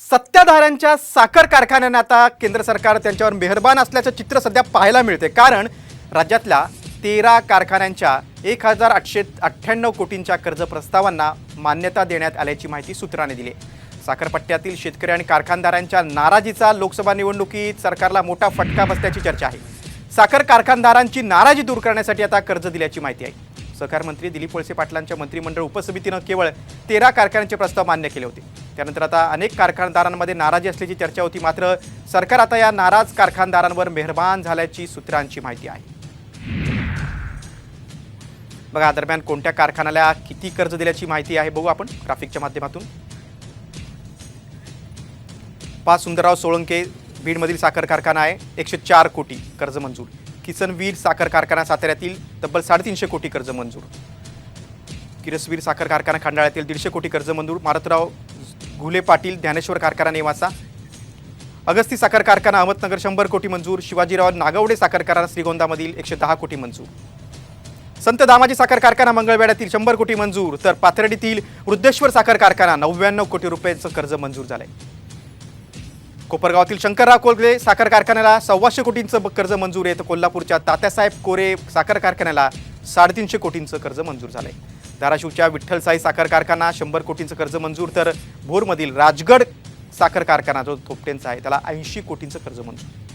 सत्ताधाऱ्यांच्या साखर कारखान्यांना आता केंद्र सरकार त्यांच्यावर मेहरबान असल्याचं चित्र सध्या पाहायला मिळते। कारण राज्यातल्या 13 कारखान्यांच्या 1898 कोटींच्या कर्ज प्रस्तावांना मान्यता देण्यात आल्याची माहिती सूत्रांनी दिली। साखरपट्ट्यातील शेतकरी आणि कारखानदारांच्या नाराजीचा लोकसभा निवडणुकीत सरकारला मोठा फटका बसल्याची चर्चा आहे। साखर कारखानदारांची नाराजी दूर करण्यासाठी आता कर्ज दिल्याची माहिती आहे। सहकार मंत्री दिलीप वळसे पाटलांच्या मंत्रिमंडळ उपसमितीने केवळ 13 कारखान्यांचे प्रस्ताव मान्य केले होते। त्यानंतर आता अनेक कारखानदारांमध्ये नाराजी असल्याची चर्चा होती। मात्र सरकार आता या नाराज कारखानदारांवर मेहरबान झाल्याची सूत्रांची माहिती आहे। बघा दरम्यान कोणत्या कारखान्याला किती कर्ज दिल्याची माहिती आहे बघू आपण ग्राफिकच्या माध्यमातून। पा सुंदरराव सोळंके बीडमधील साखर कारखाना आहे, 104 कोटी कर्ज मंजूर। किसनवीर साखर कारखाना साताऱ्यातील तब्बल 350 कोटी कर्ज मंजूर। किरसवीर साखर कारखाना खंडाळ्यातील 150 कोटी कर्ज मंजूर। मारुतराव घुले पाटील ज्ञानेश्वर कारखाना नेवासा। अगस्ती साखर कारखाना अहमदनगर 100 कोटी मंजूर। शिवाजीराव नागवडे साखर कारखाना श्रीगोंदामधील 110 कोटी मंजूर। संत दामाजी साखर कारखाना मंगळवेढ्यातील 100 कोटी मंजूर। तर पाथर्डीतील वृद्धेश्वर साखर कारखाना 99 कोटी रुपयांचं कर्ज मंजूर झालंय। कोपरगावातील शंकरराव कोलगे साखर कारखान्याला 125 कोटींचं कर्ज मंजूर आहे। तर कोल्हापूरच्या तात्यासाहेब कोरे साखर कारखान्याला 350 कोटींचं कर्ज मंजूर झालंय। धाराशिवच्या विठ्ठलसाई साखर कारखाना 100 कोटींचं कर्ज मंजूर। तर भोरमधील राजगड साखर कारखाना जो थोपटेंचा आहे त्याला 80 कोटींचं कर्ज मंजूर।